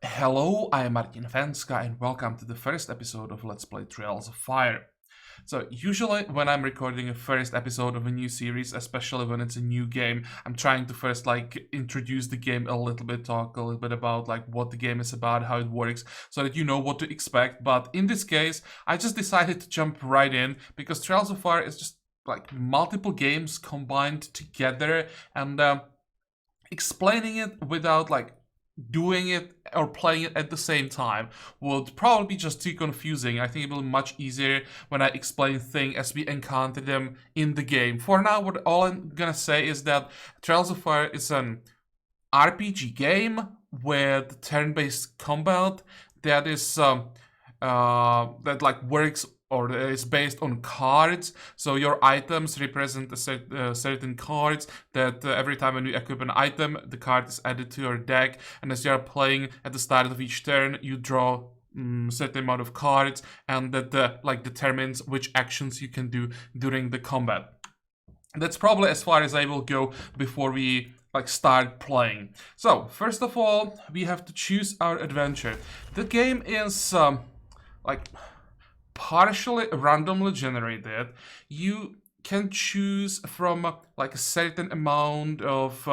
Hello, I am Martin Fencka and welcome to the first episode of Let's Play Trails of Fire. So usually when I'm recording a first episode of a new series, especially when it's a new game, I'm trying to first introduce the game a little bit, talk a little bit about what the game is about, how it works, so that you know what to expect. But in this case, I just decided to jump right in because Trails of Fire is just multiple games combined together, and explaining it without doing it or playing it at the same time would probably be just too confusing. I think it will be much easier when I explain things as we encounter them in the game. For now, all I'm gonna say is that Trails of Fire is an RPG game with turn-based combat that is works or is based on cards. So your items represent certain cards that every time when you equip an item, the card is added to your deck. And as you are playing at the start of each turn, you draw certain amount of cards, and that determines which actions you can do during the combat. That's probably as far as I will go before we start playing. So first of all, we have to choose our adventure. The game is partially randomly generated. You can choose from a certain amount of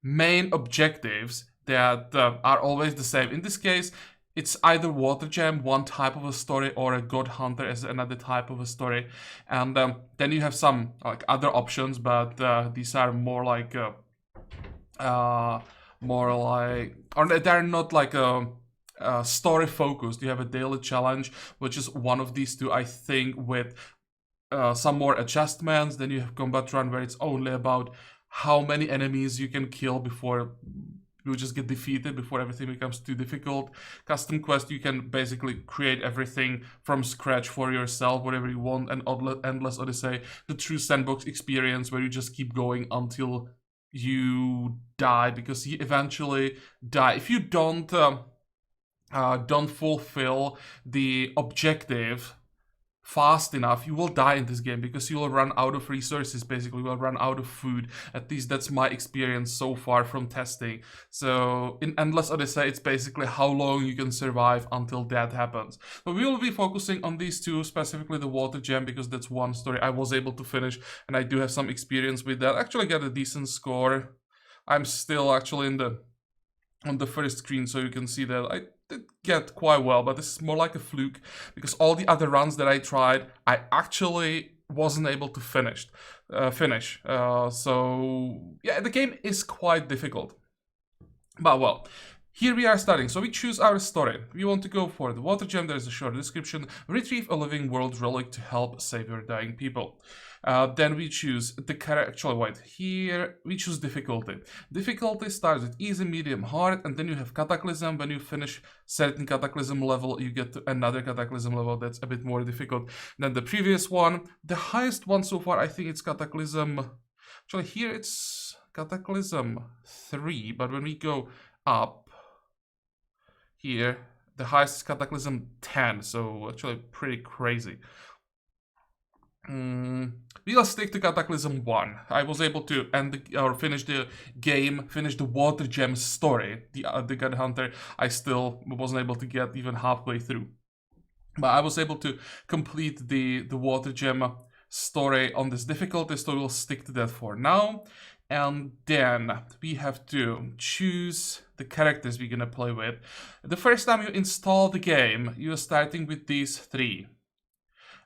main objectives that are always the same. In this case, it's either Water Gem, one type of a story, or a God Hunter as another type of a story. And then you have some other options, but these are more or they're not story focused. You have a daily challenge, which is one of these two, I think, with some more adjustments. Then you have Combat Run, where it's only about how many enemies you can kill before you just get defeated, before everything becomes too difficult. Custom Quest, you can basically create everything from scratch for yourself, whatever you want. And Endless Odyssey, the true sandbox experience, where you just keep going until you die, because you eventually die if you don't fulfill the objective fast enough. You will die in this game because you will run out of resources. Basically, you will run out of food. At least that's my experience so far from testing. So in Endless Odyssey, it's basically how long you can survive until that happens. So we will be focusing on these two, specifically the Water Gem, because that's one story I was able to finish, and I do have some experience with that. Actually got a decent score. I'm still actually on the first screen, so you can see that I did get quite well, but this is more like a fluke, because all the other runs that I tried, I actually wasn't able to finish. So yeah, the game is quite difficult. But well, here we are starting. So we choose our story. We want to go for the Water Gem. There's a short description. Retrieve a living world relic to help save your dying people. Then we choose the character. Actually, wait. Here we choose difficulty. Difficulty starts with easy, medium, hard, and then you have Cataclysm. When you finish certain Cataclysm level, you get to another Cataclysm level that's a bit more difficult than the previous one. The highest one so far, I think it's Cataclysm. Actually, here it's Cataclysm 3, but when we go up here, the highest is Cataclysm 10, so actually pretty crazy. We'll stick to Cataclysm 1. I was able to finish the game, finish the Water Gem story. The God Hunter, I still wasn't able to get even halfway through. But I was able to complete the Water Gem story on this difficulty, so we'll stick to that for now. And then we have to choose the characters we're gonna play with. The first time you install the game, you're starting with these three.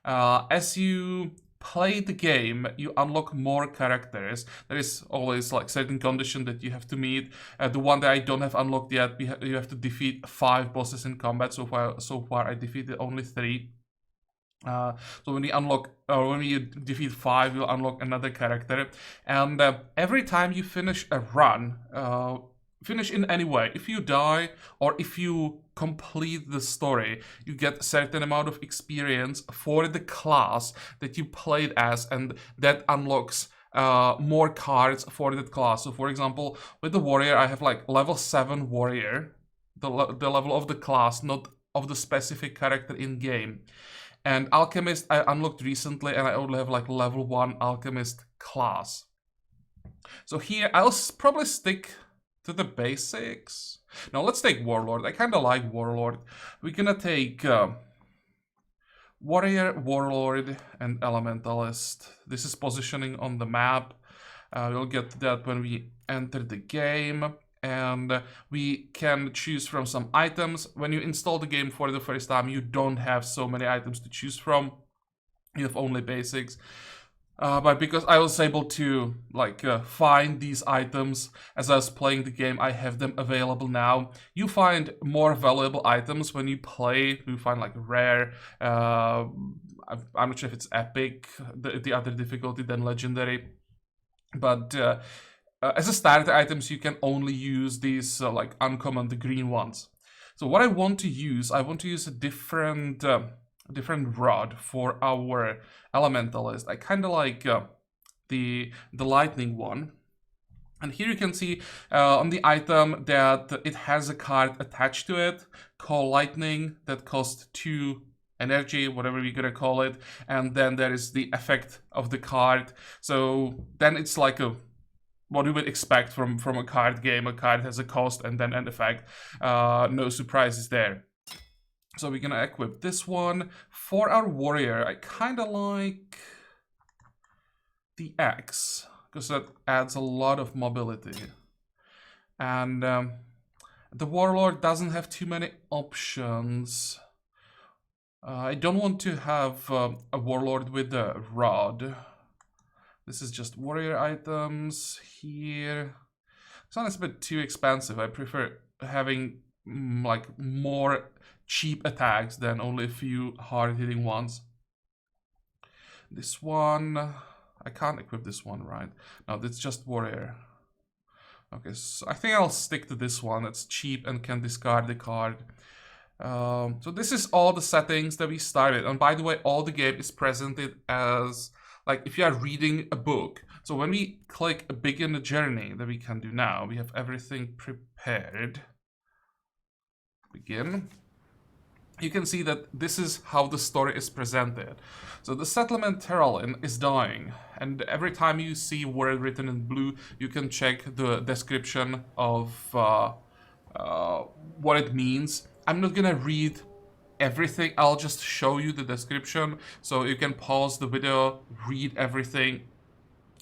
As you play the game, you unlock more characters. There is always certain condition that you have to meet. The one that I don't have unlocked yet, you have to defeat 5 bosses in combat. So far I defeated only 3. So when you defeat 5, you'll unlock another character. And every time you finish a run, finish in any way, if you die or if you complete the story, you get a certain amount of experience for the class that you played as, and that unlocks more cards for that class. So for example, with the warrior, I have level 7 warrior, the level of the class, not of the specific character in game. And alchemist I unlocked recently, and I only have level 1 alchemist class. So here I'll probably stick to the basics. Now let's take Warlord. I kind of like Warlord. We're gonna take Warrior, Warlord, and Elementalist. This is positioning on the map. We'll get to that when we enter the game. And we can choose from some items. When you install the game for the first time, you don't have so many items to choose from. You have only basics. But because I was able to find these items as I was playing the game, I have them available now. You find more valuable items when you play. You find like rare. I'm not sure if it's epic, the other difficulty, than legendary. But as a starter items, you can only use these like uncommon, the green ones. So what I want to use a different rod for our elementalist. I kind of like the lightning one. And here you can see on the item that it has a card attached to it called Lightning that costs 2 energy, whatever we're gonna call it. And then there is the effect of the card. So then it's like what you would expect from a card game. A card has a cost and then an effect. No surprises there. So we're gonna equip this one. For our warrior, I kind of like the axe, because that adds a lot of mobility. And the warlord doesn't have too many options. I don't want to have a warlord with a rod. This is just warrior items here. This one is a bit too expensive. I prefer having like more cheap attacks than only a few hard-hitting ones. This one, I can't equip this one, right? No, that's just warrior. Okay, so I think I'll stick to this one. That's cheap and can discard the card. So this is all the settings that we started. And by the way, all the game is presented as like if you are reading a book. So when we click begin the journey that we can do now, we have everything prepared. Begin. You can see that this is how the story is presented. So the settlement Terralin is dying, and every time you see word written in blue, you can check the description of what it means. I'm not gonna read everything, I'll just show you the description, so you can pause the video, read everything,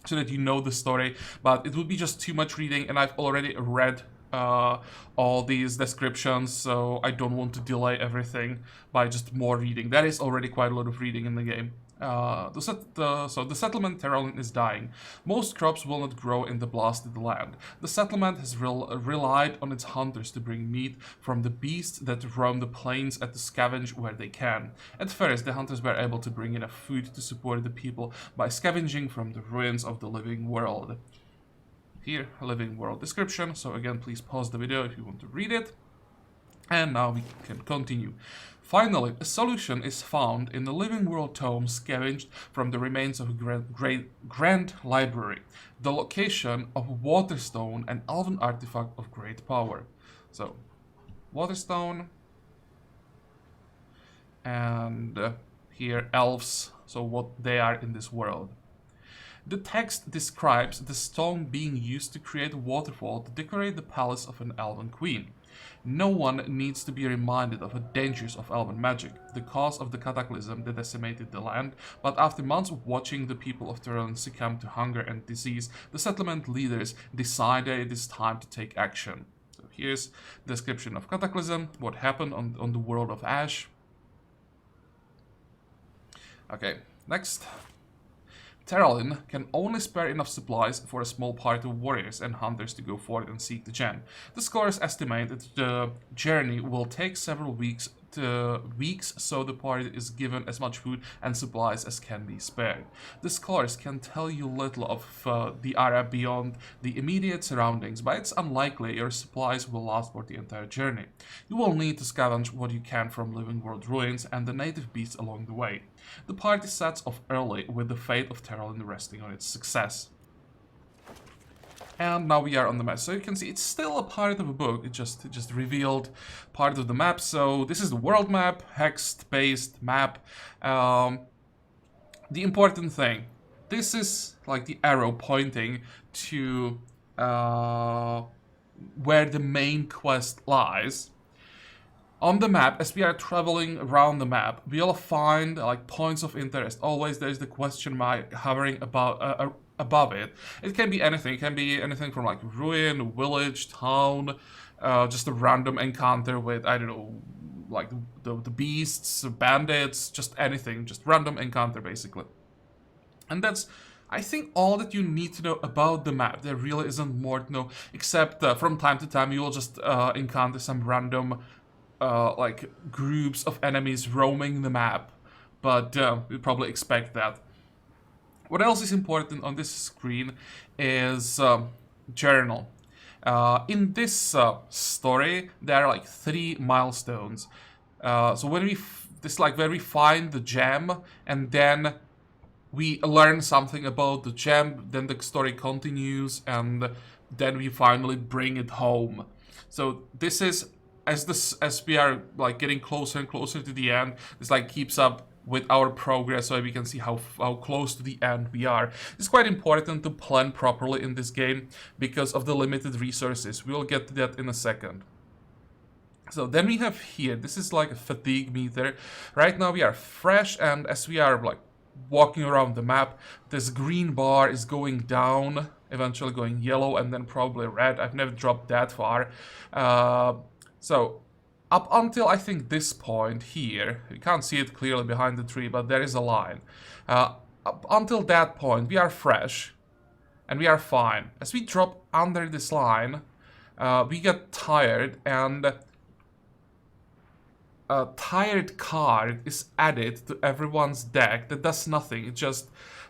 so that you know the story, but it would be just too much reading, and I've already read all these descriptions, so I don't want to delay everything by just more reading. That is already quite a lot of reading in the game. So the settlement Terralin is dying. Most crops will not grow in the blasted land. The settlement has relied on its hunters to bring meat from the beasts that roam the plains and to scavenge where they can. At first, the hunters were able to bring enough food to support the people by scavenging from the ruins of the living world. Here, living world description. So again, please pause the video if you want to read it. And now we can continue. Finally, a solution is found in the living world tome scavenged from the remains of a grand library, the location of Waterstone, an elven artifact of great power. So, Waterstone, and here elves, so what they are in this world. The text describes the stone being used to create a waterfall to decorate the palace of an elven queen. No one needs to be reminded of the dangers of elven magic, the cause of the cataclysm that decimated the land, but after months of watching the people of Terran succumb to hunger and disease, the settlement leaders decided it is time to take action. So here's the description of Cataclysm, what happened on the world of Ash. Okay, next. Terralin can only spare enough supplies for a small party of warriors and hunters to go forth and seek the gem. The scholars estimate that the journey will take several weeks, so the party is given as much food and supplies as can be spared. The scholars can tell you little of the area beyond the immediate surroundings, but it's unlikely your supplies will last for the entire journey. You will need to scavenge what you can from living world ruins and the native beasts along the way. The party sets off early with the fate of Terralin resting on its success. And now we are on the map. So you can see it's still a part of a book. It just revealed part of the map. So this is the world map, hex-based map. The important thing, this is like the arrow pointing to where the main quest lies. On the map, as we are traveling around the map, we'll find like points of interest. Always there's the question mark hovering above it. It can be anything. It can be anything from like ruin, village, town, just a random encounter with, I don't know, like the beasts, bandits, just anything, just random encounter basically. And that's, I think, all that you need to know about the map. There really isn't more to know, except from time to time you will just encounter some random like groups of enemies roaming the map, but you'd probably expect that. What else is important on this screen is journal. In this story, there are like 3 milestones. So when this like where we find the gem, and then we learn something about the gem, then the story continues, and then we finally bring it home. So this is as we are like getting closer and closer to the end, this like keeps up with our progress, so we can see how close to the end we are. It's quite important to plan properly in this game because of the limited resources. We'll get to that in a second. So then we have here, this is like a fatigue meter. Right now we are fresh, and as we are like walking around the map, this green bar is going down, eventually going yellow, and then probably red. I've never dropped that far. So up until I think this point here, you can't see it clearly behind the tree, but there is a line. Up until that point, we are fresh and we are fine. As we drop under this line, we get tired, and a tired card is added to everyone's deck that does nothing. It just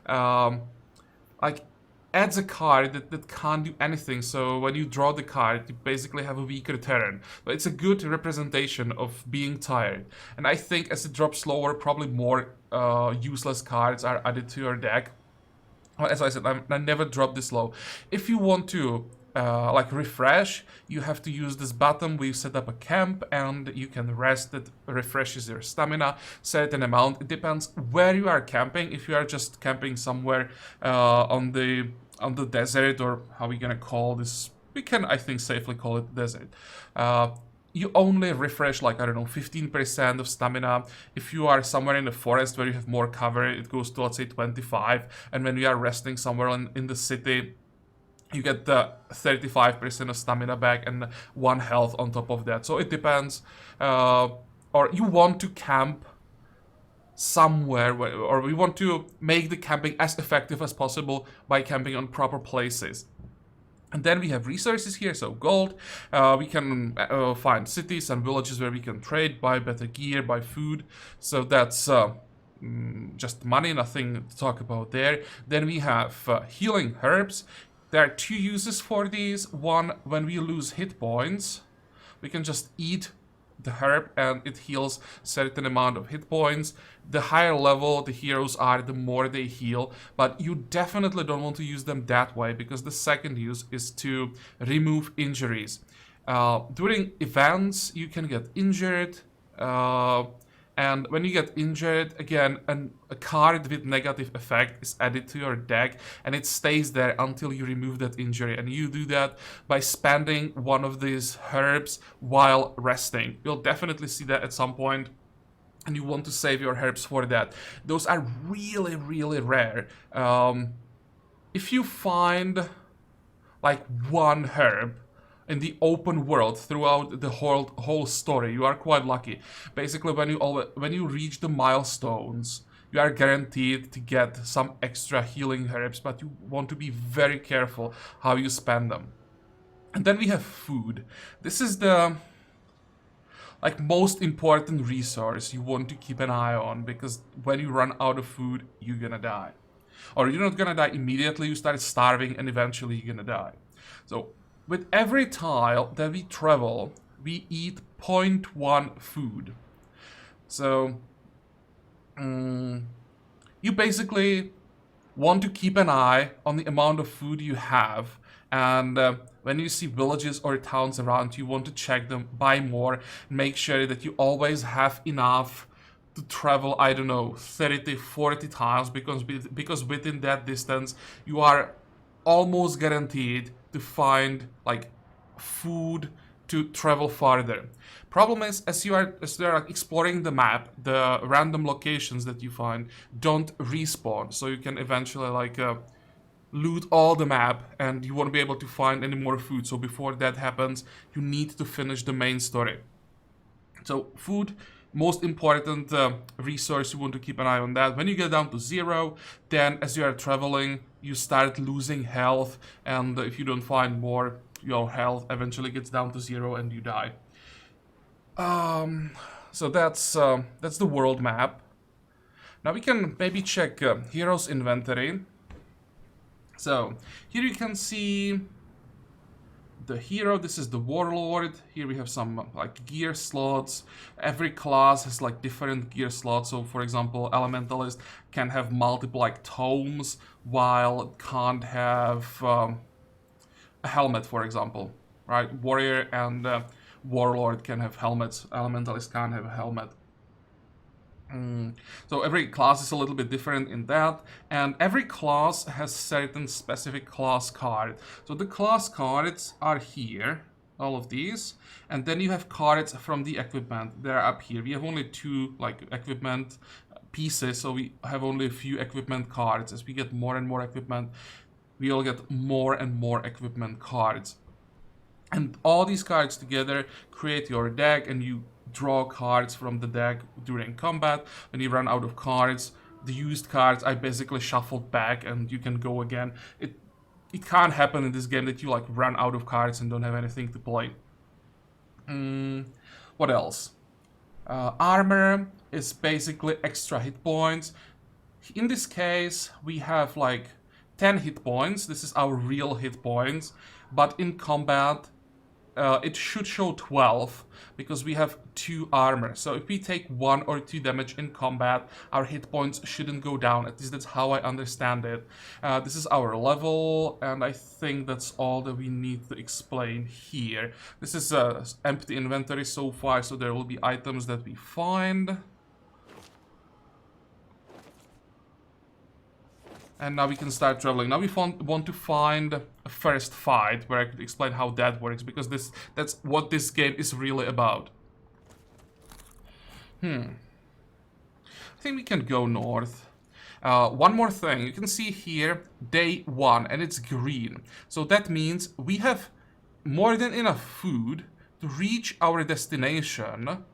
like adds a card that can't do anything. So when you draw the card, you basically have a weaker turn. But it's a good representation of being tired. And I think as it drops lower, probably more useless cards are added to your deck. As I said, I never drop this low. If you want to like refresh, you have to use this button. We set up a camp, and you can rest. That refreshes your stamina certain amount. It depends where you are camping. If you are just camping somewhere on the desert, or how we gonna call this, we can, I think, safely call it desert. You only refresh like, I don't know, 15% of stamina. If you are somewhere in the forest where you have more cover, it goes to, let's say, 25. And when you are resting somewhere in the city, you get the 35% of stamina back and 1 health on top of that. So it depends. Or you want to camp somewhere, or we want to make the camping as effective as possible by camping on proper places. And then we have resources here, so gold. We can find cities and villages where we can trade, buy better gear, buy food. So that's just money, nothing to talk about there. Then we have healing herbs. There are 2 uses for these. One, when we lose hit points, we can just eat the herb and it heals certain amount of hit points. The higher level the heroes are, the more they heal, but you definitely don't want to use them that way, because the second use is to remove injuries. During events, you can get injured, and when you get injured, again, a card with negative effect is added to your deck, and it stays there until you remove that injury. And you do that by spending one of these herbs while resting. You'll definitely see that at some point, and you want to save your herbs for that. Those are really, really rare. If you find like 1 herb in the open world throughout the whole story, you are quite lucky. Basically, when you reach the milestones, you are guaranteed to get some extra healing herbs, but you want to be very careful how you spend them. And then we have food. This is the like most important resource you want to keep an eye on, because when you run out of food, you're gonna die. Or you're not gonna die immediately, you start starving, and eventually you're gonna die. So with every tile that we travel, we eat 0.1 food. So you basically want to keep an eye on the amount of food you have, and when you see villages or towns around, you want to check them, buy more, make sure that you always have enough to travel, I don't know, 30, 40 times, because within that distance, you are almost guaranteed to find like food to travel farther. Problem is, as you are like, exploring the map, the random locations that you find don't respawn, so you can eventually like loot all the map and you won't be able to find any more food. So before that happens, you need to finish the main story. So food, most important resource, you want to keep an eye on that. When you get down to 0, then as you are traveling, you start losing health, and if you don't find more, your health eventually gets down to 0 and you die. So that's the world map. Now we can maybe check heroes inventory. So here you can see the hero. This is the warlord. Here we have some like gear slots. Every class has like different gear slots. So for example, elementalist can have multiple like tomes, while it can't have a helmet, for example, right? Warrior and warlord can have helmets. Elementalist can't have a helmet. So every class is a little bit different in that, and every class has certain specific class card. So the class cards are here, all of these, and then you have cards from the equipment. They're up here. We have only 2 like equipment pieces, so we have only a few equipment cards. As we get more and more equipment, we all get more and more equipment cards. And all these cards together create your deck, and you draw cards from the deck during combat. When you run out of cards, the used cards I basically shuffled back and you can go again. It can't happen in this game that you like run out of cards and don't have anything to play. What else? Armor is basically extra hit points. In this case, we have like 10 hit points. This is our real hit points, but in combat, it should show 12 because we have 2 armor. So if we take 1 or 2 damage in combat, our hit points shouldn't go down. At least that's how I understand it. This is our level, and I think that's all that we need to explain here. This is empty inventory so far, so there will be items that we find. And now we can start traveling. Now we want to find a first fight where I could explain how that works, because that's what this game is really about. I think we can go north. One more thing. You can see here, day 1, and it's green. So that means we have more than enough food to reach our destination,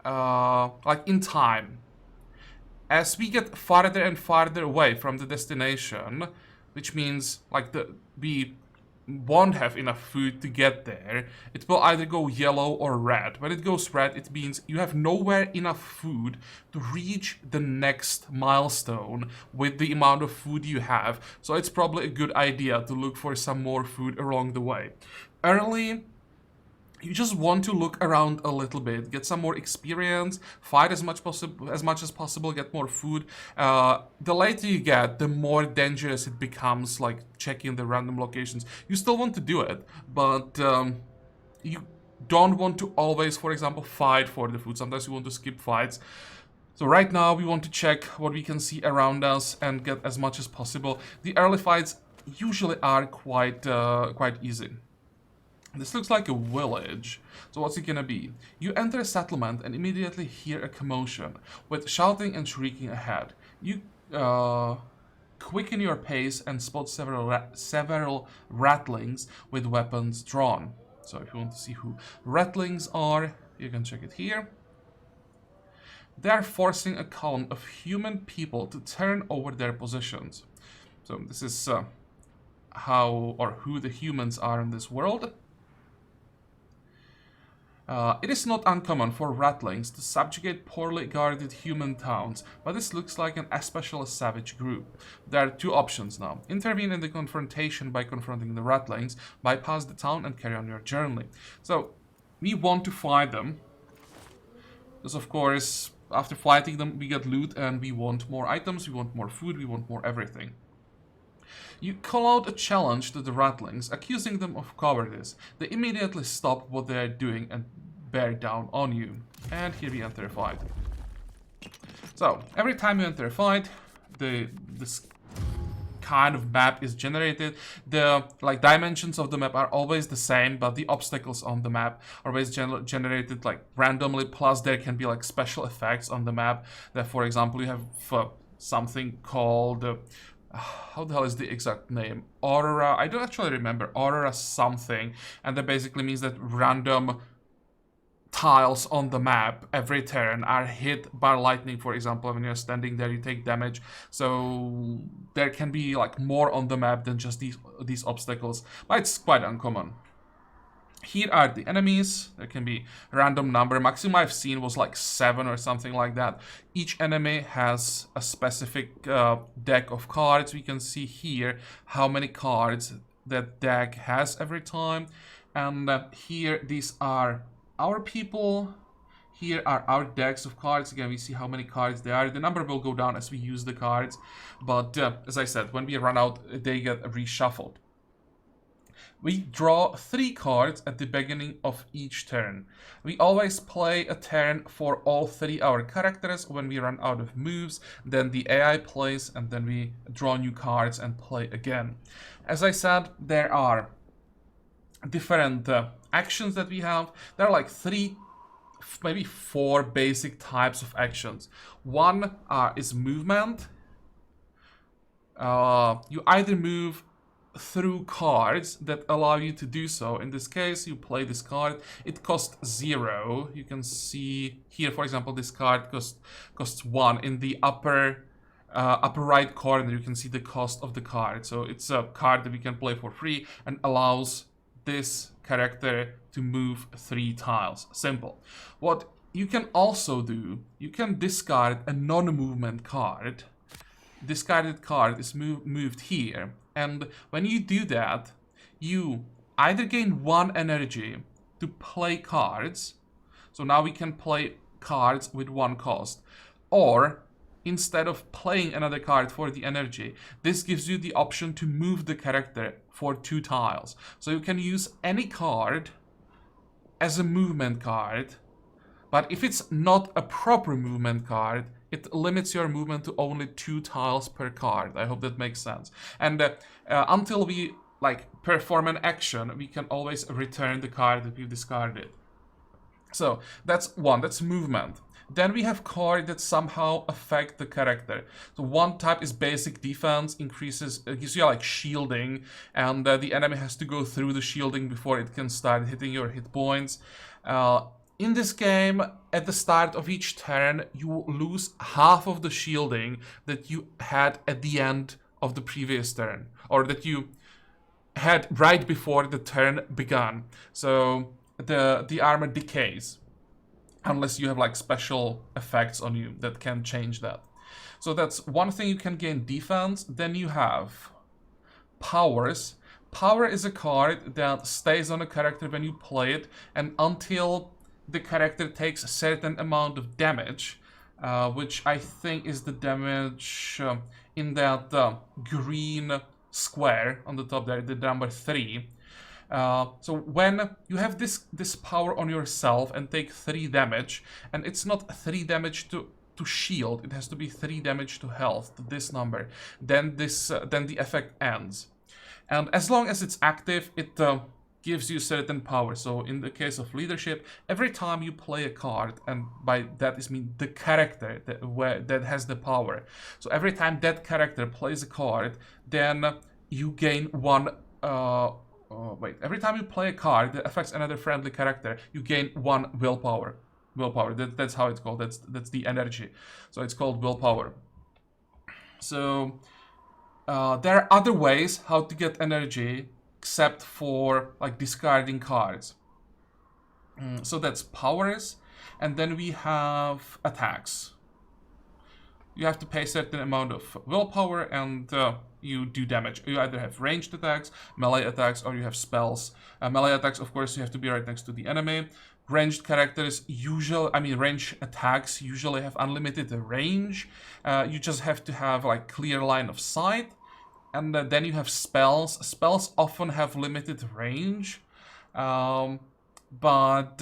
like in time. As we get farther and farther away from the destination, which means like we won't have enough food to get there, it will either go yellow or red. When it goes red, it means you have nowhere enough food to reach the next milestone with the amount of food you have. So it's probably a good idea to look for some more food along the way. Early, you just want to look around a little bit, get some more experience, fight as much as possible, get more food. The later you get, the more dangerous it becomes, like checking the random locations. You still want to do it, but you don't want to always, for example, fight for the food. Sometimes you want to skip fights. So right now we want to check what we can see around us and get as much as possible. The early fights usually are quite easy. This looks like a village. So what's it gonna be? You enter a settlement and immediately hear a commotion, with shouting and shrieking ahead. You quicken your pace and spot several rattlings with weapons drawn. So if you want to see who rattlings are, you can check it here. They are forcing a column of human people to turn over their positions. So this is how or who the humans are in this world. It is not uncommon for rattlings to subjugate poorly guarded human towns, but this looks like an especially savage group. There are 2 options now. Intervene in the confrontation by confronting the rattlings, bypass the town and carry on your journey. So, we want to fight them, because of course, after fighting them, we get loot and we want more items, we want more food, we want more everything. You call out a challenge to the rattlings, accusing them of cowardice. They immediately stop what they are doing and bear down on you. And here we enter a fight. So, every time you enter a fight, this kind of map is generated. The like dimensions of the map are always the same, but the obstacles on the map are always generated like randomly. Plus, there can be like special effects on the map. That, for example, you have something called how the hell is the exact name? Aurora. I don't actually remember. Aurora something, and that basically means that random tiles on the map every turn are hit by lightning. For example, when you're standing there, you take damage. So there can be like more on the map than just these obstacles, but it's quite uncommon. Here are the enemies. There can be a random number. Maximum I've seen was like 7 or something like that. Each enemy has a specific deck of cards. We can see here how many cards that deck has every time. And here, these are our people. Here are our decks of cards. Again, we see how many cards there are. The number will go down as we use the cards. But as I said, when we run out, they get reshuffled. We draw 3 cards at the beginning of each turn. We always play a turn for all 3 our characters. When we run out of moves, then the AI plays, and then we draw new cards and play again. As I said, there are different actions that we have. There are like 3, maybe 4 basic types of actions. One is movement. You either move through cards that allow you to do so. In this case, you play this card. It costs 0. You can see here, for example, this card costs 1. In the upper right corner, you can see the cost of the card. So it's a card that we can play for free and allows this character to move 3 tiles. Simple. What you can also do, you can discard a non-movement card. Discarded card is moved here. And when you do that, you either gain 1 energy to play cards. So now we can play cards with 1 cost. Or instead of playing another card for the energy, this gives you the option to move the character for 2 tiles. So you can use any card as a movement card. But if it's not a proper movement card, it limits your movement to only 2 tiles per card. I hope that makes sense. And until we like perform an action, we can always return the card that we've discarded. So that's one, that's movement. Then we have cards that somehow affect the character. So one type is basic defense, gives you like shielding, and the enemy has to go through the shielding before it can start hitting your hit points. In this game, at the start of each turn, you lose half of the shielding that you had at the end of the previous turn, or that you had right before the turn began. So the armor decays, unless you have like special effects on you that can change that. So that's one thing. You can gain defense. Then you have powers. Power is a card that stays on a character when you play it, and until the character takes a certain amount of damage, which I think is the damage in that green square on the top there, the number 3. So when you have this power on yourself and take 3 damage, and it's not 3 damage to shield, it has to be 3 damage to health, to this number, then the effect ends. And as long as it's active, it gives you certain power. So in the case of leadership, every time you play a card, and by that is mean the character that has the power. So every time that character plays a card, then you gain 1. Every time you play a card that affects another friendly character, you gain 1 willpower. That's how it's called. That's the energy. So it's called willpower. So there are other ways how to get energy except for like discarding cards. So that's powers, and then we have attacks. You have to pay a certain amount of willpower, and you do damage. You either have ranged attacks, melee attacks, or you have spells. Melee attacks, of course, you have to be right next to the enemy. Ranged characters range attacks usually have unlimited range. You just have to have like clear line of sight. And then you have spells. Spells often have limited range, but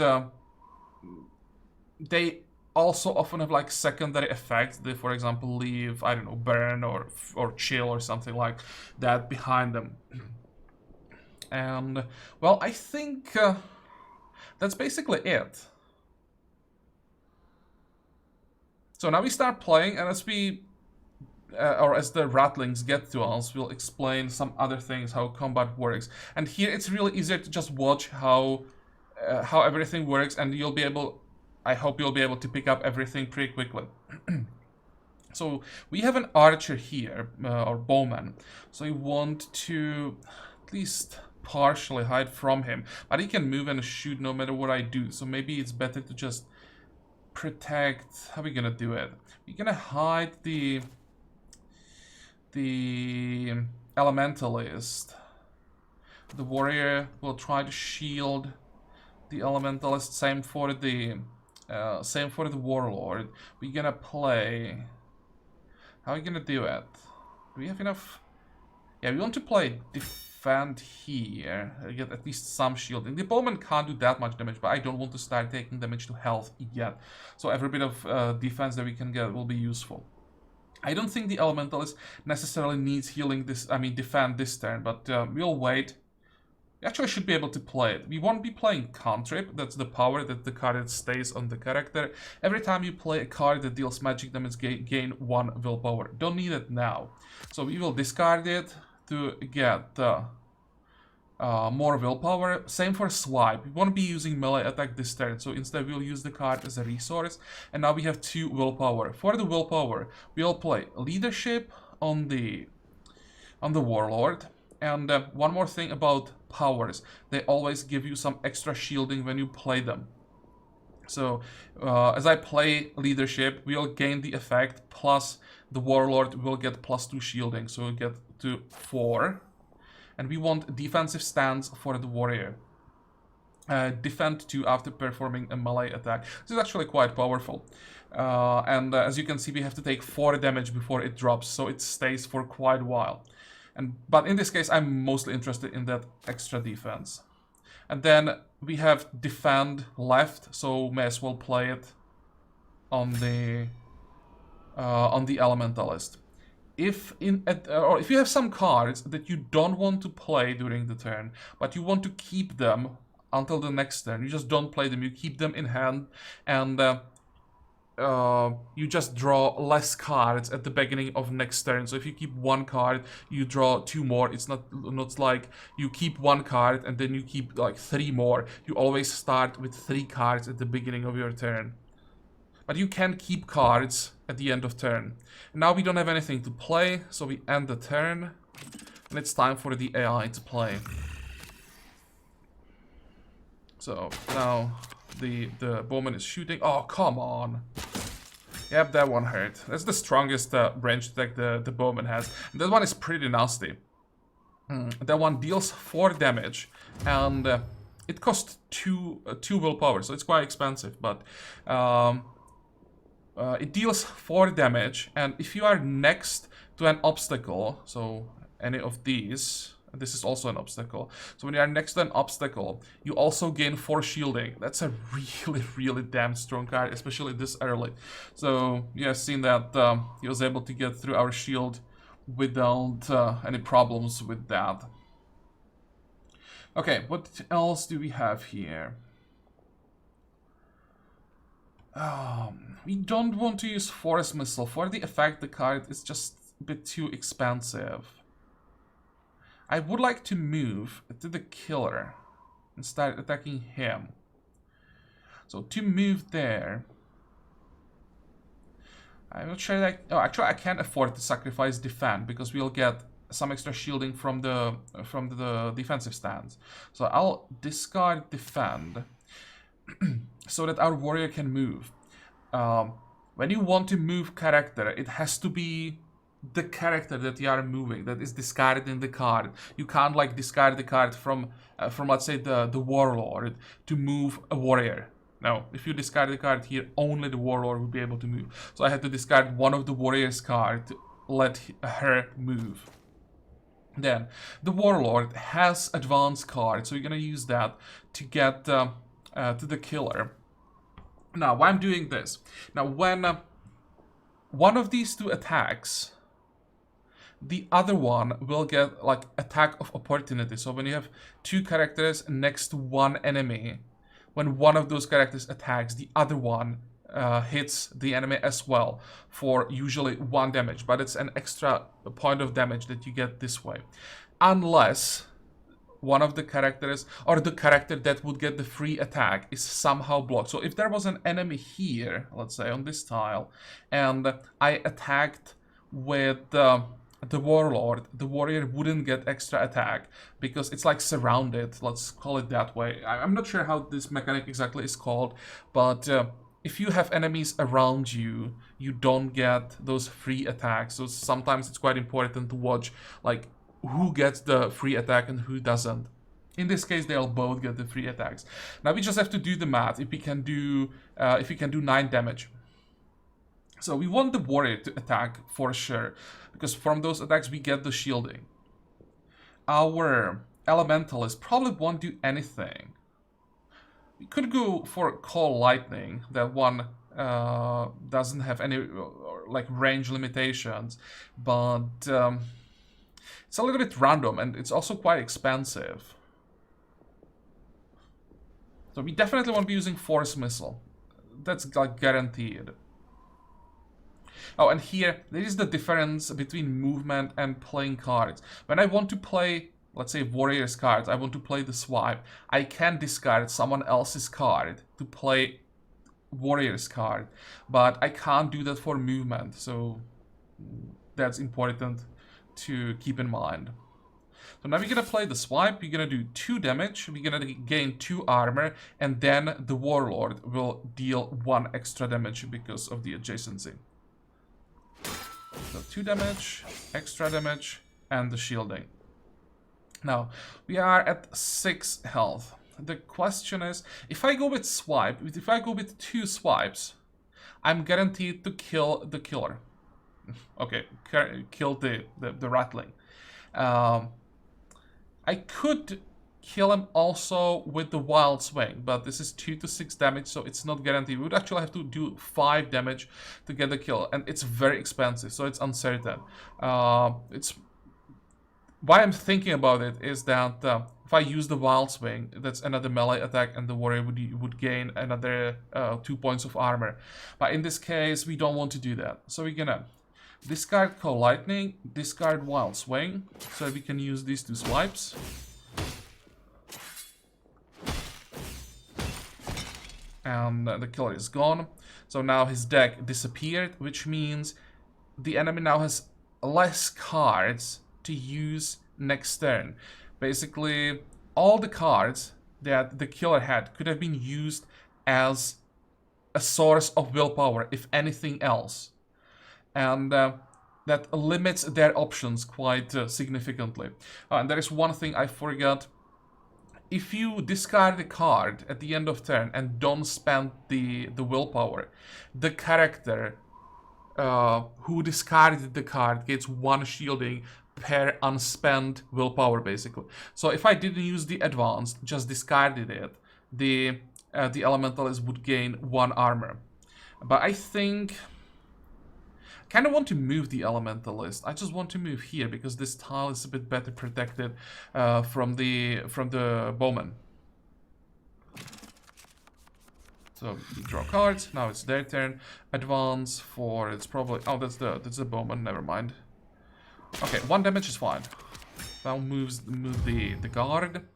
they also often have like secondary effects. They, for example, leave, I don't know, burn or chill or something like that behind them. And, well, I think that's basically it. So now we start playing, and as we, or as the rattlings get to us, we'll explain some other things, how combat works. And here it's really easier to just watch how everything works, and you'll be able, I hope you'll be able to pick up everything pretty quickly. So we have an archer here, or bowman. So you want to at least partially hide from him, but he can move and shoot no matter what I do. So maybe it's better to just protect. How are we gonna do it? We're gonna hide the elementalist. The warrior will try to shield the elementalist. Same for the warlord. We're gonna play. How are we gonna do it? Do we have enough? Yeah, we want to play defend here. Get at least some shielding. The bowman can't do that much damage, but I don't want to start taking damage to health yet. So every bit of defense that we can get will be useful. I don't think the elementalist necessarily needs healing this, I mean defend this turn, but we'll wait. We actually should be able to play it. We won't be playing cantrip, that's the power that the card stays on the character. Every time you play a card that deals magic damage, gain 1 willpower. Don't need it now. So we will discard it to get more willpower. Same for swipe. We won't be using melee attack this turn, so instead we'll use the card as a resource. And now we have 2 willpower. For the willpower, we'll play leadership on the warlord. And one more thing about powers, they always give you some extra shielding when you play them. So as I play leadership, we'll gain the effect, plus the warlord will get +2 shielding, so we'll get to 4. And we want defensive stance for the warrior. Defend 2 after performing a melee attack. This is actually quite powerful. And as you can see, we have to take 4 damage before it drops, so it stays for quite a while. But in this case, I'm mostly interested in that extra defense. And then we have defend left, so may as well play it on the elementalist. If you have some cards that you don't want to play during the turn, but you want to keep them until the next turn, you just don't play them. You keep them in hand, and you just draw less cards at the beginning of next turn. So if you keep 1 card, you draw 2 more. It's not like you keep 1 card and then you keep like 3 more. You always start with 3 cards at the beginning of your turn. But you can keep cards at the end of turn. Now we don't have anything to play, so we end the turn. And it's time for the AI to play. So now the bowman is shooting. Oh, come on. Yep, that one hurt. That's the strongest range attack the bowman has. And that one is pretty nasty. That one deals 4 damage, and it costs 2 willpower, so it's quite expensive. But it deals 4 damage, and if you are next to an obstacle, so any of these, this is also an obstacle. So when you are next to an obstacle, you also gain 4 shielding. That's a really, really damn strong card, especially this early. So you have seen that he was able to get through our shield without any problems with that. Okay, what else do we have here? We don't want to use Force Missile. For the effect, the card is just a bit too expensive. I would like to move to the killer and start attacking him. So to move there, I'm not sure that... Oh, actually I can't afford to sacrifice defend because we'll get some extra shielding from the defensive stance. So I'll discard defend so that our warrior can move. When you want to move character, it has to be the character that you are moving that is discarded in the card. You can't like discard the card from let's say the warlord to move a warrior. No, if you discard the card here, only the warlord will be able to move. So I had to discard one of the warrior's cards to let her move. Then the warlord has advanced card, so you're gonna use that to get to the killer. Now, why I'm doing this? Now, when one of these two attacks, the other one will get like attack of opportunity. So when you have two characters next to one enemy, when one of those characters attacks, the other one hits the enemy as well for usually 1 damage, but it's an extra point of damage that you get this way. Unless one of the characters, or the character that would get the free attack, is somehow blocked. So if there was an enemy here, let's say on this tile, and I attacked with the warlord, the warrior wouldn't get extra attack because it's like surrounded, let's call it that way. I'm not sure how this mechanic exactly is called, but if you have enemies around you, you don't get those free attacks. So sometimes it's quite important to watch like who gets the free attack and who doesn't. In this case, they'll both get the free attacks. Now we just have to do the math. If we can do 9 damage. So we want the warrior to attack for sure, because from those attacks we get the shielding. Our elementalist probably won't do anything. We could go for call lightning. That one doesn't have any like range limitations, but it's a little bit random and it's also quite expensive. So we definitely won't be using force missile. That's like guaranteed. Oh, and here, there is the difference between movement and playing cards. When I want to play, let's say, warrior's cards, I want to play the swipe, I can discard someone else's card to play warrior's card, but I can't do that for movement, so that's important to keep in mind. So now we're gonna play the swipe, we're gonna do 2 damage, we're gonna gain 2 armor, and then the warlord will deal 1 extra damage because of the adjacency. So 2 damage, extra damage, and the shielding. Now, we are at 6 health. The question is, if I go with swipe, if I go with 2 swipes, I'm guaranteed to kill the killer. Okay, kill the rattling. I could kill him also with the wild swing, but this is 2 to 6 damage, so it's not guaranteed. We would actually have to do 5 damage to get the kill, and it's very expensive, so it's uncertain. It's why I'm thinking about it is that if I use the wild swing, that's another melee attack, and the warrior would gain another 2 points of armor. But in this case, we don't want to do that, so we're gonna discard Cold Lightning, discard Wild Swing, so we can use these 2 swipes. And the killer is gone. So now his deck disappeared, which means the enemy now has less cards to use next turn. Basically, all the cards that the killer had could have been used as a source of willpower, if anything else. And that limits their options quite significantly. And there is one thing I forgot. If you discard a card at the end of turn and don't spend the willpower, the character who discarded the card gets 1 shielding per unspent willpower, basically. So if I didn't use the advanced, just discarded it, the elementalist would gain 1 armor. But I think kind of want to move the elementalist. I just want to move here because this tile is a bit better protected from the bowman. So we draw cards. Now it's their turn. Advance for it's probably that's the bowman. Never mind. Okay, 1 damage is fine. Now move the guard.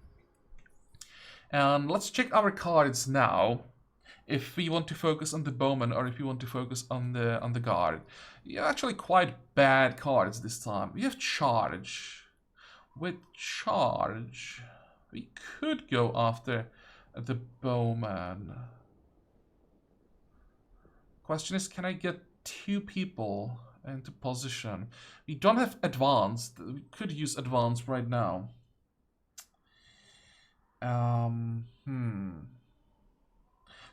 And let's check our cards now. If we want to focus on the bowman or if we want to focus on the guard. Yeah, actually quite bad cards this time. We have charge. With charge, we could go after the bowman. Question is, can I get 2 people into position? We don't have advanced. We could use advanced right now.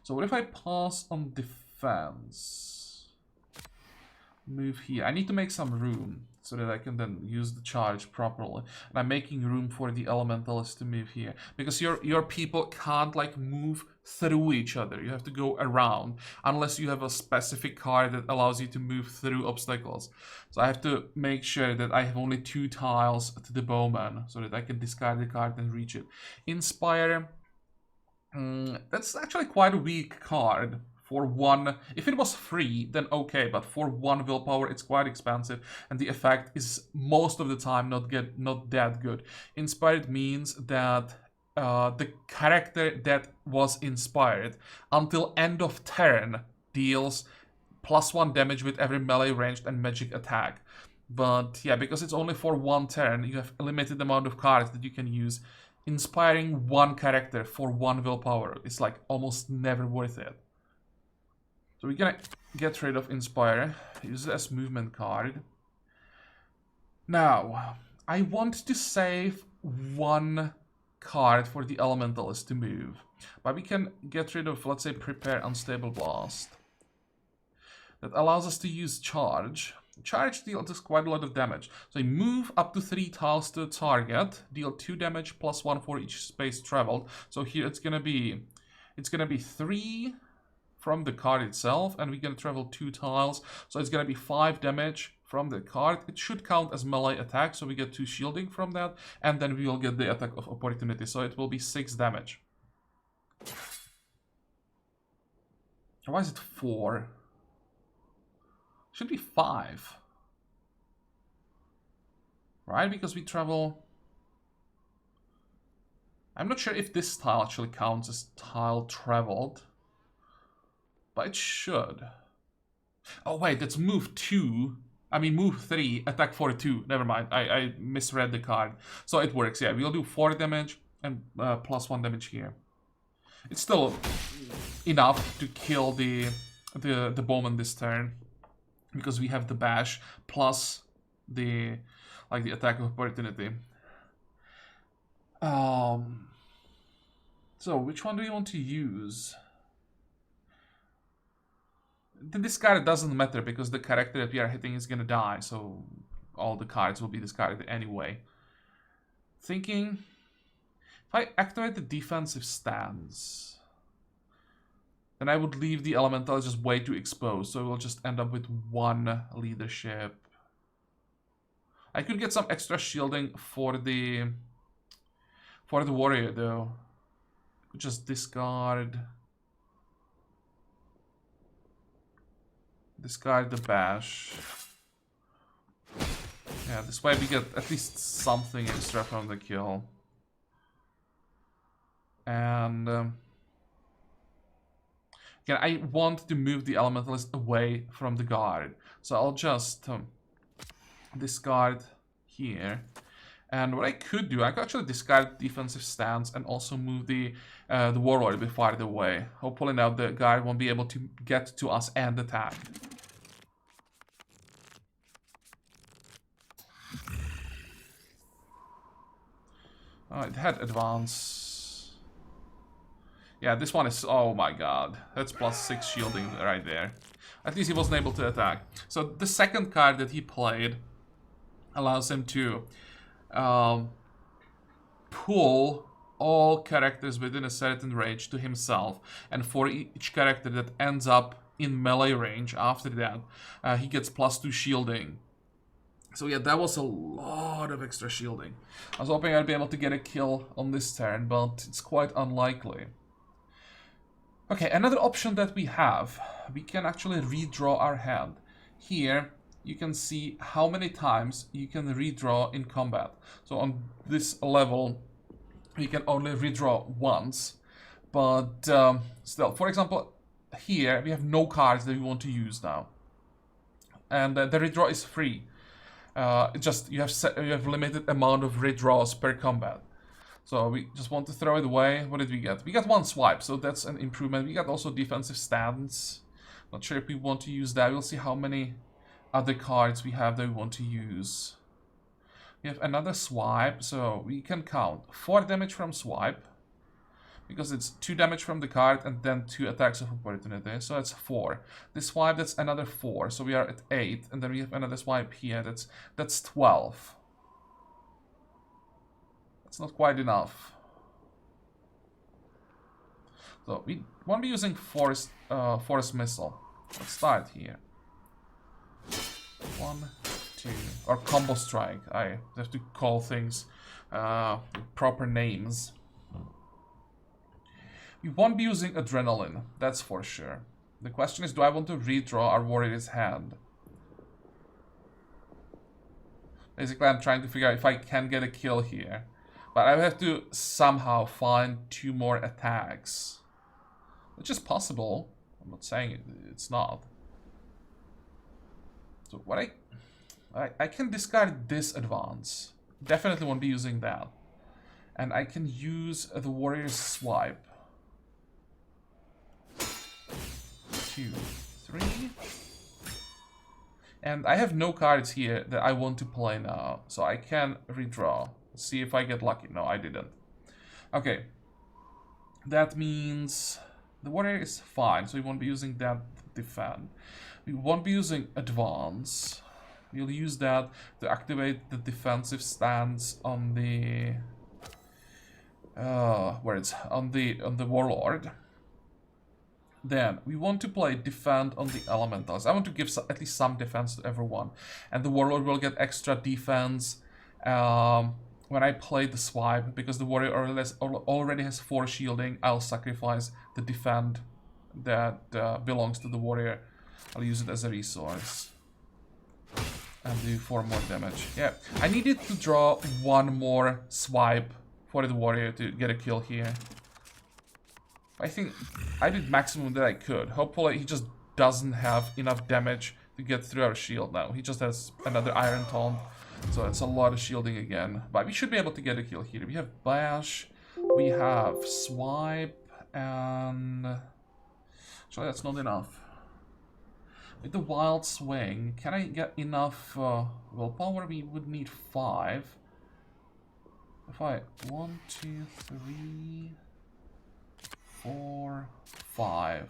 So what if I pass on defense? Move here. I need to make some room. so that I can then use the charge properly. And I'm making room for the elementals to move here, because your people can't like move through each other. You have to go around unless you have a specific card that allows you to move through obstacles. So I have to make sure that I have only 2 tiles to the bowman so that I can discard the card and reach it. Inspire, that's actually quite a weak card. For 1, if it was free, then okay, but for 1 willpower, it's quite expensive, and the effect is most of the time not that good. Inspired means that the character that was inspired until end of turn deals +1 damage with every melee ranged and magic attack. But yeah, because it's only for 1 turn, you have a limited amount of cards that you can use. Inspiring 1 character for 1 willpower is like almost never worth it. So we're gonna get rid of Inspire, use it as movement card. Now, I want to save 1 card for the Elementalist to move. But we can get rid of, let's say, Prepare Unstable Blast. That allows us to use Charge. Charge deals quite a lot of damage. So you move up to 3 tiles to the target, deal 2 damage +1 for each space traveled. So here it's gonna be 3 from the card itself, and we're gonna travel 2 tiles, so it's gonna be 5 damage from the card. It should count as melee attack, so we get 2 shielding from that, and then we will get the attack of opportunity, so it will be 6 damage. Why is it 4? Should be 5. Right, because we travel... I'm not sure if this tile actually counts as tile traveled. But it should. Oh wait, that's move 2. I mean move 3, attack for 2. Never mind, I misread the card. So it works, yeah. We'll do 4 damage and +1 damage here. It's still enough to kill the bowman this turn, because we have the bash plus the attack of opportunity. So which one do you want to use? The discard doesn't matter because the character that we are hitting is gonna die, so all the cards will be discarded anyway. Thinking, if I activate the defensive stance, then I would leave the elemental just way too exposed, so we'll just end up with 1 leadership. I could get some extra shielding for the warrior though. Could just discard the bash. Yeah, this way we get at least something extra from the kill. And again, I want to move the elementalist away from the guard, so I'll just discard here. And what I could do, I could actually discard defensive stance and also move the warlord a bit farther away. Hopefully now the guard won't be able to get to us and attack. It had advance. Yeah, this one is... Oh my god. That's +6 shielding right there. At least he wasn't able to attack. So the second card that he played allows him to pull all characters within a certain range to himself. And for each character that ends up in melee range after that, he gets +2 shielding. So yeah, that was a lot of extra shielding. I was hoping I'd be able to get a kill on this turn, but it's quite unlikely. Okay, another option that we have, we can actually redraw our hand. Here, you can see how many times you can redraw in combat. So on this level, we can only redraw once. But still, for example, here we have no cards that we want to use now. And the redraw is free. Just you have limited amount of redraws per combat, so we just want to throw it away. What did we get? We got 1 swipe, so that's an improvement. We got also defensive stance. Not sure if we want to use that. We'll see how many other cards we have that we want to use. We have another swipe, so we can count 4 damage from swipe, because it's 2 damage from the card and then 2 attacks of opportunity, so that's 4. This swipe, that's another 4, so we are at 8, and then we have another swipe here, that's 12. That's not quite enough. So we won't be using force missile. Let's start here. 1, 2, or combo strike. I have to call things with proper names. We won't be using adrenaline, that's for sure. The question is, do I want to redraw our warrior's hand? Basically, I'm trying to figure out if I can get a kill here. But I have to somehow find 2 more attacks. Which is possible. I'm not saying it's not. So what I can discard this advance. Definitely won't be using that. And I can use the warrior's swipe. 2, 3. And I have no cards here that I want to play now. So I can redraw. Let's see if I get lucky. No, I didn't. Okay. That means the warrior is fine, so we won't be using that to defend. We won't be using advance. We'll use that to activate the defensive stance on the on the warlord. Then we want to play defend on the elementals. I want to give at least some defense to everyone, and the warlord will get extra defense when I play the swipe, because the warrior already has 4 shielding. I'll sacrifice the defend that belongs to the warrior. I'll use it as a resource and do 4 more damage. Yeah, I needed to draw 1 more swipe for the warrior to get a kill here. I think I did maximum that I could. Hopefully he just doesn't have enough damage to get through our shield now. He just has another Iron Taunt, so it's a lot of shielding again. But we should be able to get a kill here. We have Bash, we have Swipe, and... Actually, that's not enough. With the Wild Swing, can I get enough willpower? We would need 5. If I... 1, 2, 3... 4, 5.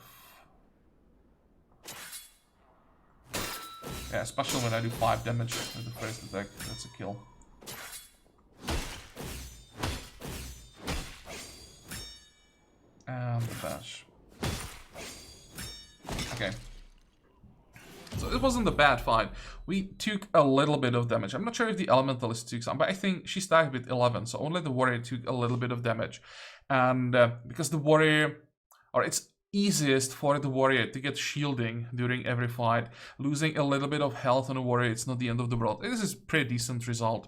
Yeah, especially when I do 5 damage with the first attack. That's a kill. And the bash. Okay. So it wasn't a bad fight. We took a little bit of damage. I'm not sure if the elementalist took some, but I think she started with 11, so only the warrior took a little bit of damage. And because the warrior, or it's easiest for the warrior to get shielding during every fight, losing a little bit of health on a warrior, it's not the end of the world. This is a pretty decent result.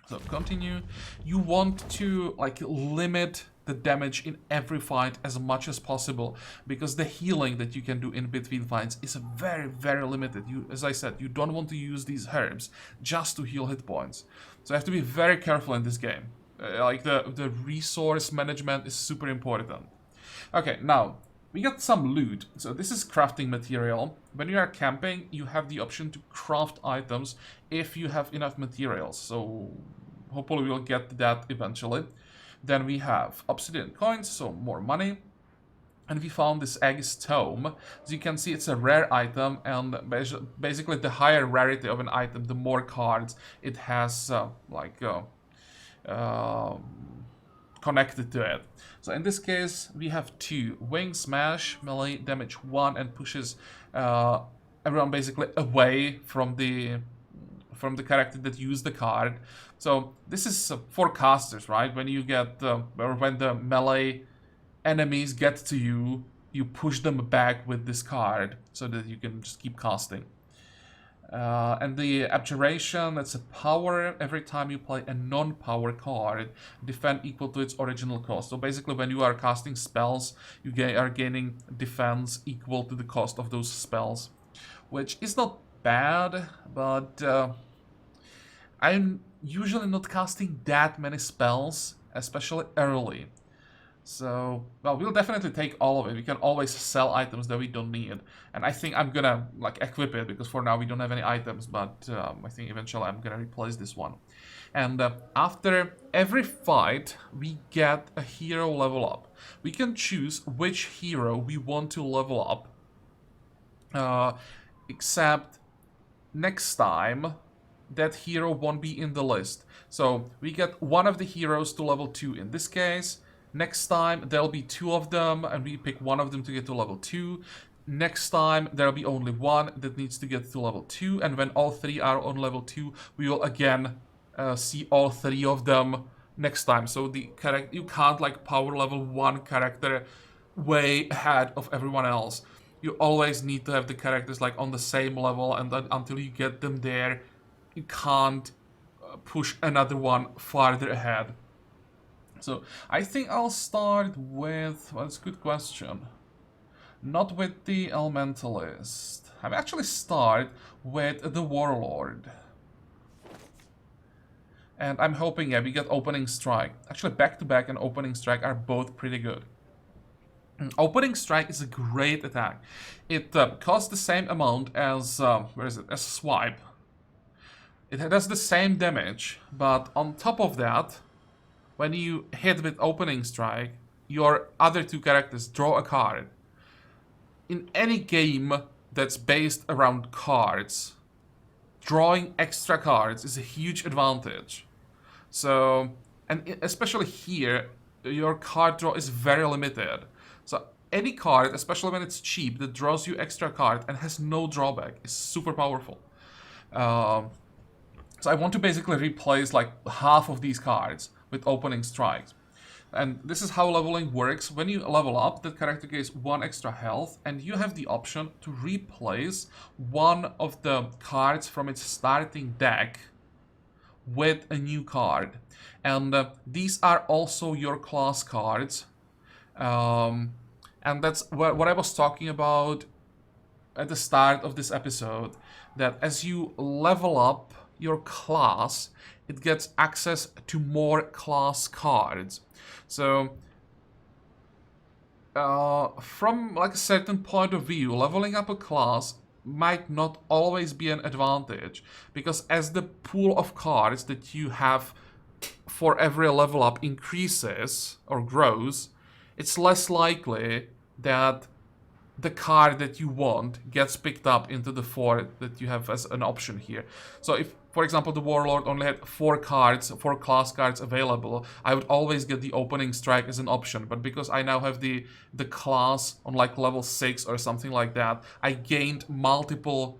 So continue. You want to like limit the damage in every fight as much as possible, because the healing that you can do in between fights is very, very limited. As I said, you don't want to use these herbs just to heal hit points. So you have to be very careful in this game. Like the resource management is super important. Okay, now we got some loot. So this is crafting material. When you are camping, you have the option to craft items if you have enough materials. So hopefully we'll get that eventually. Then we have obsidian coins, so more money. And we found this Aegis Tome. As you can see, it's a rare item, and basically the higher rarity of an item, the more cards it has connected to it. So in this case, we have 2. Wing Smash, melee damage 1, and pushes everyone basically away from the character that used the card. So this is for casters, right? When you get or when the melee enemies get to you, you push them back with this card so that you can just keep casting. And the Abjuration, that's a power. Every time you play a non-power card, defend equal to its original cost. So basically when you are casting spells, you are gaining defense equal to the cost of those spells, which is not bad, but I'm usually not casting that many spells, especially early. So, well, we'll definitely take all of it. We can always sell items that we don't need. And I think I'm gonna, like, equip it, because for now we don't have any items, but I think eventually I'm gonna replace this one. And after every fight, we get a hero level up. We can choose which hero we want to level up. Except next time, that hero won't be in the list. So we get one of the heroes to level 2 in this case. Next time, there'll be 2 of them, and we pick one of them to get to level 2. Next time, there'll be only one that needs to get to level 2, and when all 3 are on level 2, we will again see all 3 of them next time. So the character, you can't like power level 1 character way ahead of everyone else. You always need to have the characters like on the same level, and then until you get them there, you can't push another one farther ahead. So I think I'll start with, well, that's a good question. Not with the Elementalist. I may actually start with the Warlord. And I'm hoping, yeah, we get Opening Strike. Actually, Back-to-Back and Opening Strike are both pretty good. Opening Strike is a great attack. It costs the same amount as, where is it, as Swipe. It does the same damage, but on top of that, when you hit with Opening Strike, your other 2 characters draw a card. In any game that's based around cards, drawing extra cards is a huge advantage. So, and especially here, your card draw is very limited. So any card, especially when it's cheap, that draws you extra card and has no drawback is super powerful. So I want to basically replace like half of these cards with Opening Strikes. And this is how leveling works. When you level up, that character gains 1 extra health, and you have the option to replace one of the cards from its starting deck with a new card. And these are also your class cards. And that's what I was talking about at the start of this episode, that as you level up your class, it gets access to more class cards. So, from like a certain point of view, leveling up a class might not always be an advantage, because as the pool of cards that you have for every level up increases or grows, it's less likely that the card that you want gets picked up into the 4 that you have as an option here. So if, for example, the Warlord only had 4 cards, 4 class cards available, I would always get the Opening Strike as an option. But because I now have the class on like level 6 or something like that, I gained multiple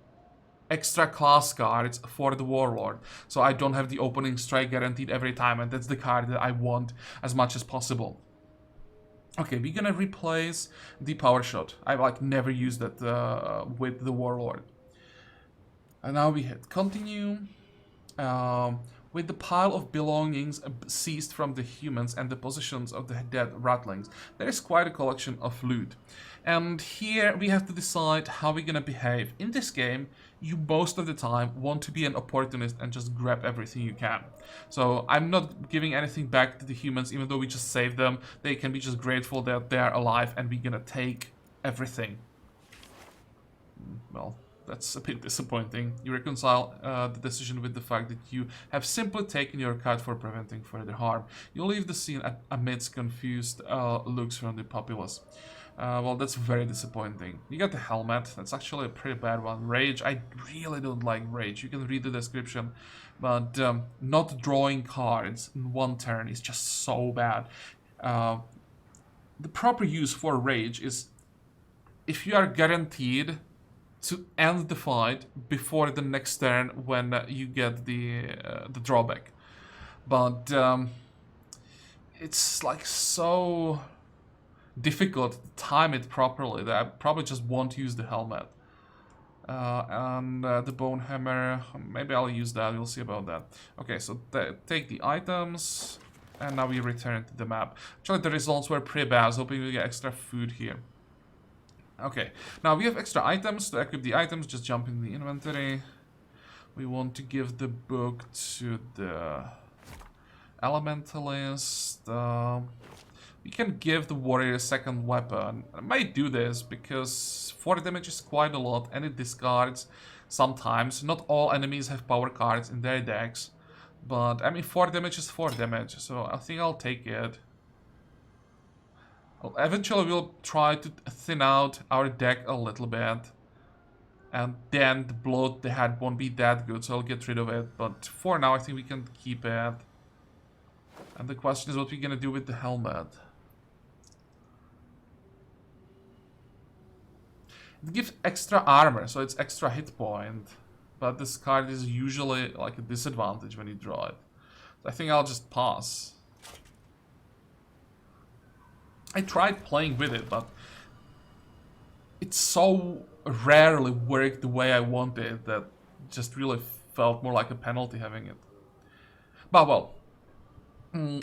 extra class cards for the Warlord. So I don't have the Opening Strike guaranteed every time, and that's the card that I want as much as possible. Okay, we're gonna replace the Power Shot. I've like never used that with the Warlord. And now we hit continue. With the pile of belongings seized from the humans and the possessions of the dead ratlings, there is quite a collection of loot. And here we have to decide how we're gonna behave. In this game, you most of the time want to be an opportunist and just grab everything you can. So I'm not giving anything back to the humans, even though we just saved them. They can be just grateful that they are alive, and we're gonna take everything. Well, that's a bit disappointing. You reconcile the decision with the fact that you have simply taken your cut for preventing further harm. You leave the scene amidst confused looks from the populace. Well, that's very disappointing. You got the helmet. That's actually a pretty bad one. Rage. I really don't like Rage. You can read the description. But not drawing cards in 1 turn is just so bad. The proper use for Rage is if you are guaranteed to end the fight before the next turn when you get the drawback. But it's like so difficult to time it properly that I probably just won't use the helmet. And the bone hammer, maybe I'll use that, we'll see about that. Okay, so take the items, and now we return to the map. Actually, the results were pretty bad. I was hoping we get extra food here. Okay, now we have extra items. To equip the items, just jump in the inventory. We want to give the book to the Elementalist. We can give the warrior a second weapon. I might do this because 4 damage is quite a lot and it discards sometimes. Not all enemies have power cards in their decks. But, I mean, 4 damage is 4 damage, so I think I'll take it. Eventually we'll try to thin out our deck a little bit. And then the bloat they had won't be that good, so I'll get rid of it. But for now, I think we can keep it. And the question is what we're gonna do with the helmet. It gives extra armor, so it's extra hit point. But this card is usually like a disadvantage when you draw it. So I think I'll just pass. I tried playing with it, but it's so rarely worked the way I wanted that just really felt more like a penalty having it. But well,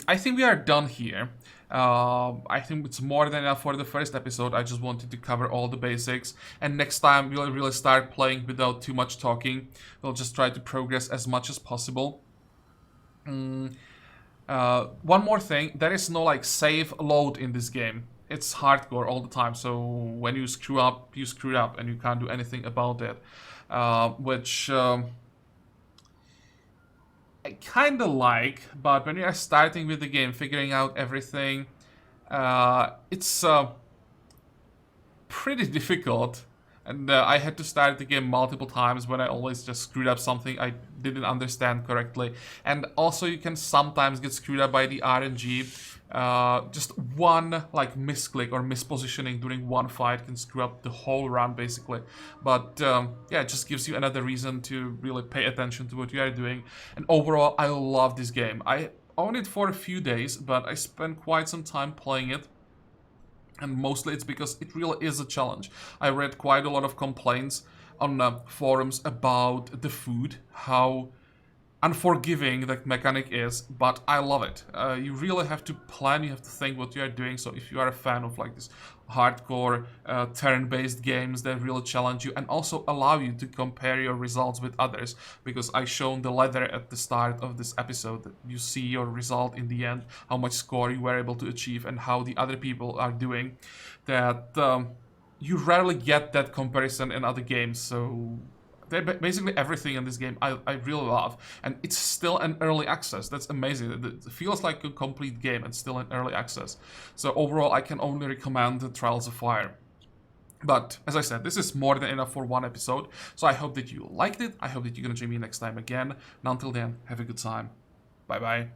I think we are done here. I think it's more than enough for the first episode. I just wanted to cover all the basics. And next time we'll really start playing without too much talking. We'll just try to progress as much as possible. One more thing, there is no like save load in this game. It's hardcore all the time, so when you screw up, you screw up and you can't do anything about it. Which I kind of like, but when you are starting with the game, figuring out everything, it's pretty difficult. And I had to start the game multiple times when I always just screwed up something I didn't understand correctly. And also you can sometimes get screwed up by the RNG. Just one like misclick or mispositioning during one fight can screw up the whole run basically. But yeah, it just gives you another reason to really pay attention to what you are doing. And overall, I love this game. I own it for a few days, but I spent quite some time playing it. And mostly it's because it really is a challenge. I read quite a lot of complaints on forums about the food, how unforgiving that mechanic is, but I love it. You really have to plan, you have to think what you are doing, so if you are a fan of like this hardcore turn-based games that really challenge you and also allow you to compare your results with others, because I shown the ladder at the start of this episode that you see your result in the end, how much score you were able to achieve and how the other people are doing, that you rarely get that comparison in other games, so basically everything in this game I really love, and it's still an early access. That's amazing. It feels like a complete game and still in early access. So overall, I can only recommend the Trials of Fire. But as I said, this is more than enough for one episode. So I hope that you liked it. I hope that you're gonna join me next time again. And until then, have a good time. Bye bye.